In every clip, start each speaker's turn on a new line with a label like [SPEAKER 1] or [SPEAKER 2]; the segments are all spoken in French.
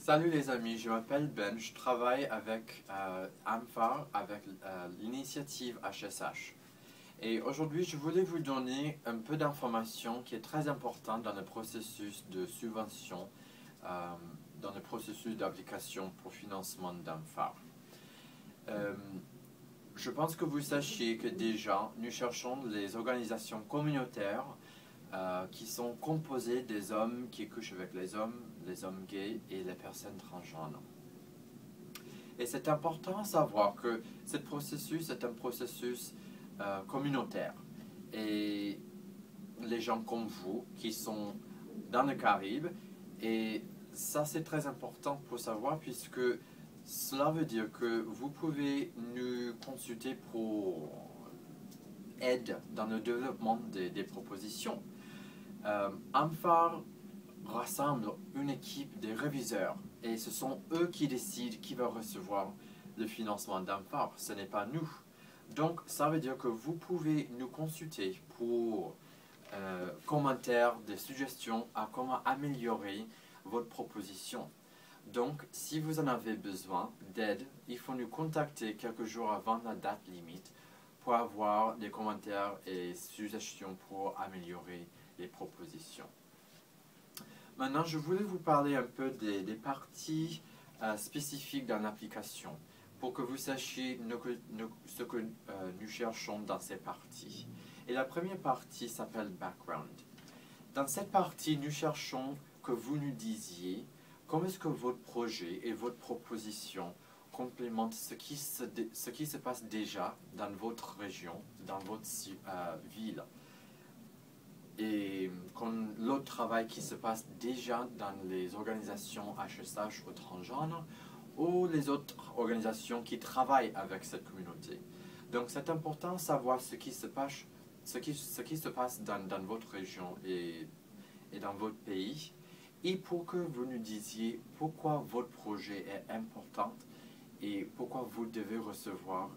[SPEAKER 1] Salut les amis, je m'appelle Ben, je travaille avec AMFAR, avec l'initiative HSH. Et aujourd'hui, je voulais vous donner un peu d'informations qui est très importante dans le processus de subvention, dans le processus d'application pour financement d'AMFAR. Je pense que vous sachiez que déjà, nous cherchons les organisations communautaires qui sont composées des hommes qui couchent avec les hommes gays et les personnes transgenres. Et c'est important à savoir que ce processus est un processus communautaire. Et les gens comme vous qui sont dans le Caraïbe, et ça c'est très important pour savoir puisque cela veut dire que vous pouvez nous consulter pour aide dans le développement des propositions. AMFAR rassemble une équipe de réviseurs et ce sont eux qui décident qui va recevoir le financement d'AMFAR, ce n'est pas nous. Donc ça veut dire que vous pouvez nous consulter pour commentaires, des suggestions à comment améliorer votre proposition. Donc si vous en avez besoin d'aide, il faut nous contacter quelques jours avant la date limite pour avoir des commentaires et suggestions pour améliorer les propositions. Maintenant, je voulais vous parler un peu des parties spécifiques dans l'application pour que vous sachiez ce que nous cherchons dans ces parties. Et la première partie s'appelle Background. Dans cette partie, nous cherchons que vous nous disiez comment est-ce que votre projet et votre proposition complémentent ce qui se passe déjà dans votre région, dans votre ville. Et l'autre travail qui se passe déjà dans les organisations HSH ou transgenres ou les autres organisations qui travaillent avec cette communauté. Donc c'est important de savoir ce qui se passe, dans votre région et dans votre pays et pour que vous nous disiez pourquoi votre projet est important et pourquoi vous devez recevoir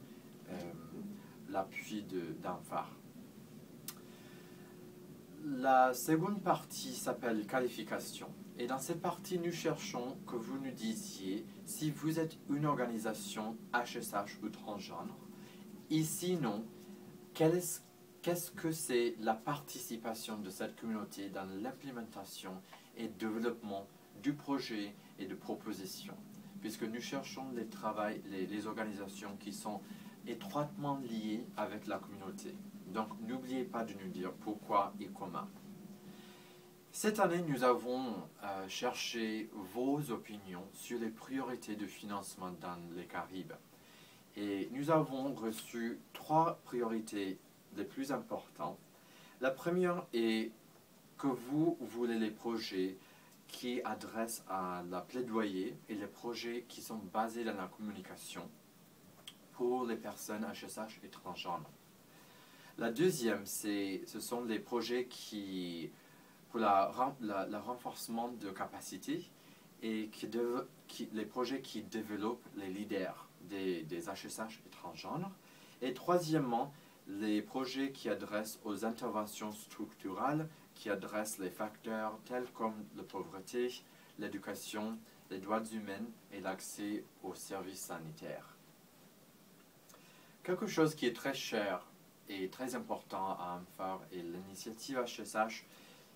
[SPEAKER 1] l'appui d'AMFAR. La seconde partie s'appelle qualification. Et dans cette partie, nous cherchons que vous nous disiez si vous êtes une organisation HSH ou transgenre. Et sinon, qu'est-ce que c'est la participation de cette communauté dans l'implémentation et développement du projet et de propositions. Puisque nous cherchons les organisations qui sont étroitement liées avec la communauté. Donc, n'oubliez pas de nous dire pourquoi et comment. Cette année, nous avons cherché vos opinions sur les priorités de financement dans les Caraïbes. Et nous avons reçu 3 priorités les plus importantes. La première est que vous voulez les projets qui adressent à la plaidoyer et les projets qui sont basés dans la communication pour les personnes HSH et transgenres. La deuxième, ce sont les projets pour le renforcement de capacité et les projets qui développent les leaders des HSH et transgenres. Et troisièmement, les projets qui adressent aux interventions structurales, qui adressent les facteurs tels comme la pauvreté, l'éducation, les droits humains et l'accès aux services sanitaires. Quelque chose qui est très cher et très important à AMFAR et l'initiative HSH,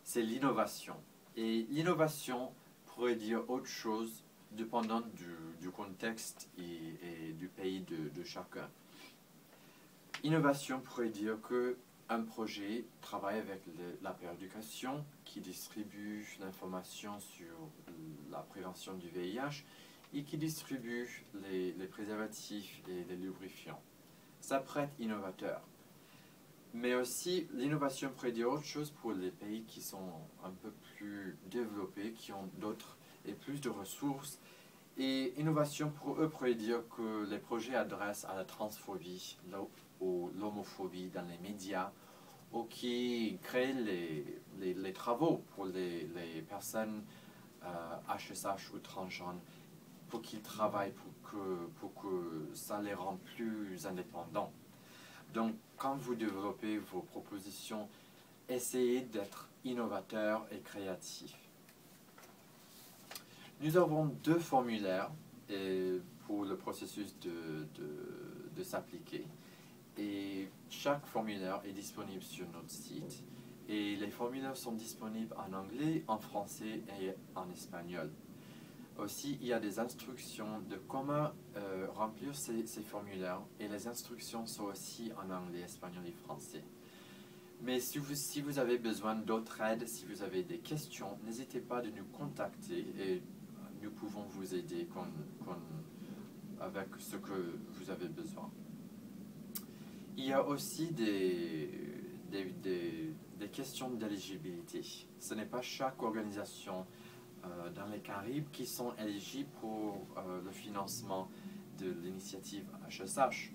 [SPEAKER 1] c'est l'innovation. Et l'innovation pourrait dire autre chose dépendant du contexte et du pays de chacun. Innovation pourrait dire qu'un projet travaille avec la péréducation qui distribue l'information sur la prévention du VIH et qui distribue les préservatifs et les lubrifiants. Ça pourrait être innovateur. Mais aussi, l'innovation pourrait dire autre chose pour les pays qui sont un peu plus développés, qui ont d'autres et plus de ressources. Et innovation pour eux pourrait dire que les projets adressent à la transphobie ou l'homophobie dans les médias, ou qui créent les travaux pour les personnes HSH ou transgenres, pour qu'ils travaillent pour que ça les rende plus indépendants. Donc, quand vous développez vos propositions, essayez d'être innovateur et créatif. Nous avons deux formulaires pour le processus de s'appliquer. Et chaque formulaire est disponible sur notre site. Et les formulaires sont disponibles en anglais, en français et en espagnol. Aussi, il y a des instructions de comment remplir ces formulaires. Et les instructions sont aussi en anglais, espagnol et français. Mais si vous avez besoin d'autres aides, si vous avez des questions, n'hésitez pas de nous contacter et nous pouvons vous aider avec ce que vous avez besoin. Il y a aussi des questions d'éligibilité. Ce n'est pas chaque organisation dans les Caraïbes qui sont éligibles pour le financement de l'initiative HSH.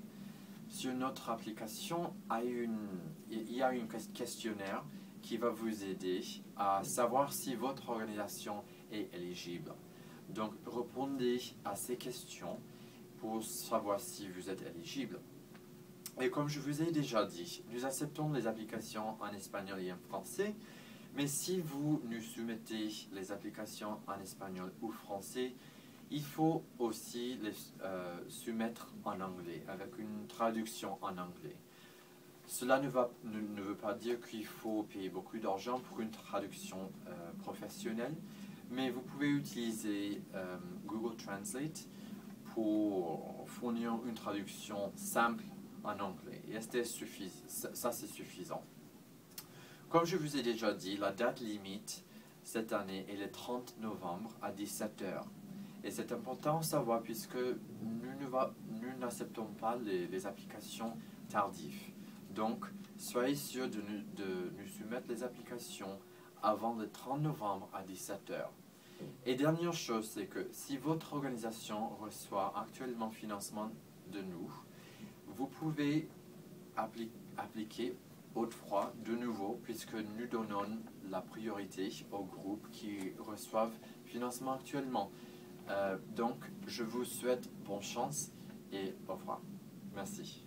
[SPEAKER 1] Sur notre application, il y a un questionnaire qui va vous aider à savoir si votre organisation est éligible. Donc, répondez à ces questions pour savoir si vous êtes éligible. Et comme je vous ai déjà dit, nous acceptons les applications en espagnol et en français, mais si vous nous soumettez les applications en espagnol ou français, il faut aussi les soumettre en anglais, avec une traduction en anglais. Cela ne veut pas dire qu'il faut payer beaucoup d'argent pour une traduction professionnelle, mais vous pouvez utiliser Google Translate pour fournir une traduction simple en anglais. Et ça, c'est suffisant. Comme je vous ai déjà dit, la date limite cette année est le 30 novembre à 17 h. Et c'est important de savoir puisque nous n'acceptons pas les applications tardives. Donc, soyez sûr de nous soumettre les applications avant le 30 novembre à 17 h. Et dernière chose, c'est que si votre organisation reçoit actuellement financement de nous, vous pouvez appliquer autrefois de nouveau puisque nous donnons la priorité aux groupes qui reçoivent financement actuellement. Donc, je vous souhaite bonne chance et au revoir. Merci.